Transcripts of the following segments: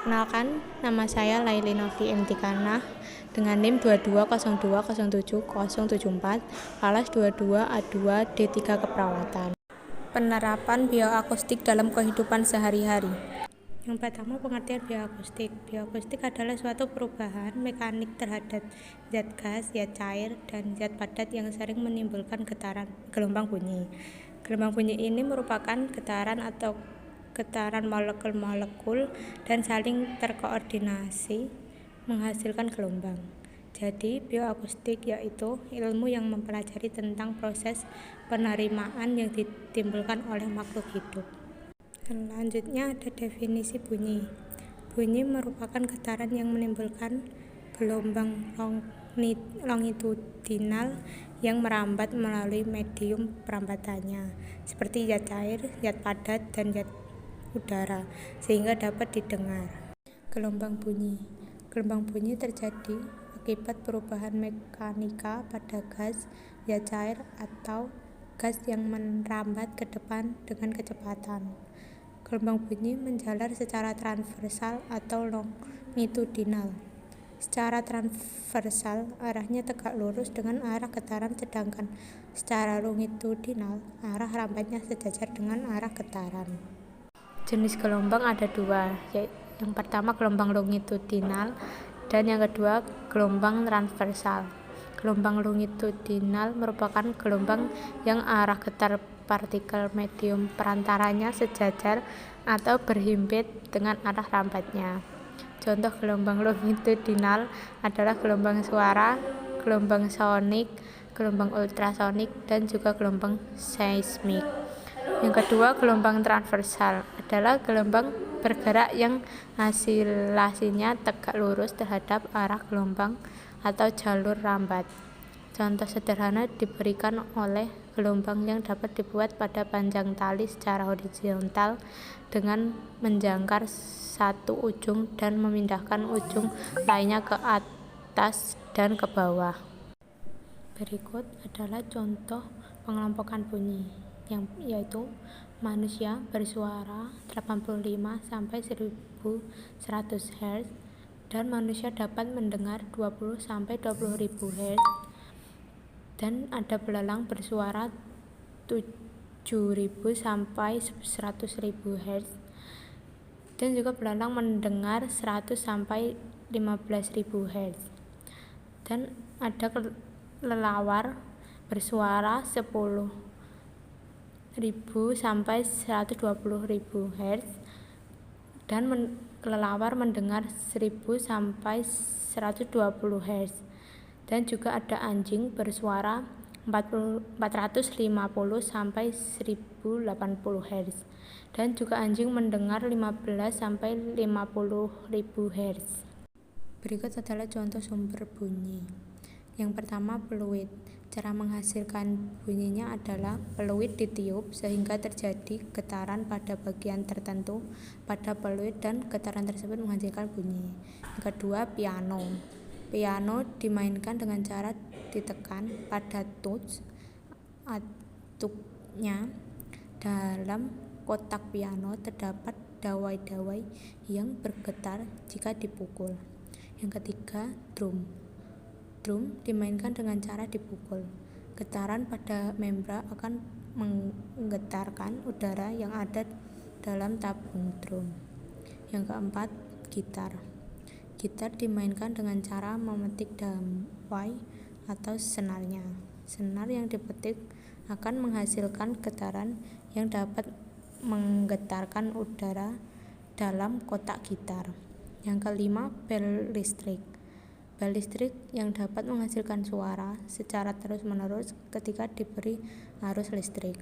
Perkenalkan, nama saya Laili Novi Imtikanah dengan NIM 2202070074, falas 22A2D3 Keperawatan. Penerapan bioakustik dalam kehidupan sehari-hari. Yang pertama, pengertian bioakustik. Bioakustik adalah suatu perubahan mekanik terhadap zat gas, zat cair, dan zat padat yang sering menimbulkan gelombang bunyi. Gelombang bunyi ini merupakan getaran atau getaran molekul-molekul dan saling terkoordinasi menghasilkan gelombang. Jadi, bioakustik yaitu ilmu yang mempelajari tentang proses penerimaan yang ditimbulkan oleh makhluk hidup. Selanjutnya ada definisi bunyi. Bunyi merupakan getaran yang menimbulkan gelombang longitudinal yang merambat melalui medium perambatannya, seperti zat cair, zat padat, dan zat udara, sehingga dapat didengar. Gelombang bunyi. Gelombang bunyi terjadi akibat perubahan mekanika pada gas, zat cair, atau gas yang merambat ke depan dengan kecepatan. Gelombang bunyi menjalar secara transversal atau longitudinal. Secara transversal, arahnya tegak lurus dengan arah getaran, sedangkan secara longitudinal, arah rambatnya sejajar dengan arah getaran. Jenis gelombang ada dua, yang pertama gelombang longitudinal dan yang kedua gelombang transversal. Gelombang longitudinal merupakan gelombang yang arah getar partikel medium perantaranya sejajar atau berhimpit dengan arah rambatnya. Contoh gelombang longitudinal adalah gelombang suara, gelombang sonik, gelombang ultrasonik, dan juga gelombang seismik. Yang kedua, gelombang transversal adalah gelombang bergerak yang hasilasinya tegak lurus terhadap arah gelombang atau jalur rambat. Contoh sederhana diberikan oleh gelombang yang dapat dibuat pada panjang tali secara horizontal dengan menjangkar satu ujung dan memindahkan ujung lainnya ke atas dan ke bawah. Berikut adalah contoh pengelompokan bunyi, yaitu manusia bersuara 85 sampai 1100 Hz dan manusia dapat mendengar 20 sampai 20.000 Hz, dan ada belalang bersuara 7.000 sampai 100.000 Hz, dan juga belalang mendengar 100 sampai 15.000 Hz, dan ada kelelawar bersuara 10.000 sampai 120.000 Hz, dan kelelawar mendengar 1.000 sampai 120 Hz, dan juga ada anjing bersuara 450 sampai 1080 Hz, dan juga anjing mendengar 15 sampai 50.000 Hz. Berikut adalah contoh sumber bunyi. Yang pertama, peluit. Cara menghasilkan bunyinya adalah peluit ditiup sehingga terjadi getaran pada bagian tertentu pada peluit dan getaran tersebut menghasilkan bunyi. Yang kedua, piano. Piano dimainkan dengan cara ditekan pada touch atuknya. Dalam kotak piano terdapat dawai-dawai yang bergetar jika dipukul. Yang ketiga, drum. Drum dimainkan dengan cara dipukul. Getaran pada membran akan menggetarkan udara yang ada dalam tabung drum. Yang keempat, gitar. Gitar dimainkan dengan cara memetik dawai atau senarnya. Senar yang dipetik akan menghasilkan getaran yang dapat menggetarkan udara dalam kotak gitar. Yang kelima, bel listrik. Bel listrik yang dapat menghasilkan suara secara terus-menerus ketika diberi arus listrik.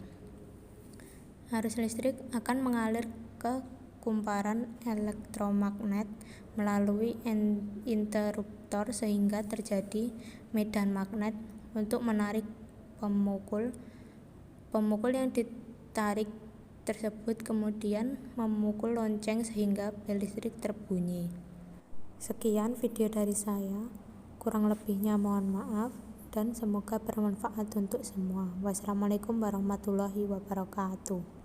Arus listrik akan mengalir ke kumparan elektromagnet melalui interruptor sehingga terjadi medan magnet untuk menarik pemukul. Pemukul yang ditarik tersebut kemudian memukul lonceng sehingga bel listrik terbunyi. Sekian video dari saya, kurang lebihnya mohon maaf dan semoga bermanfaat untuk semua. Wassalamualaikum warahmatullahi wabarakatuh.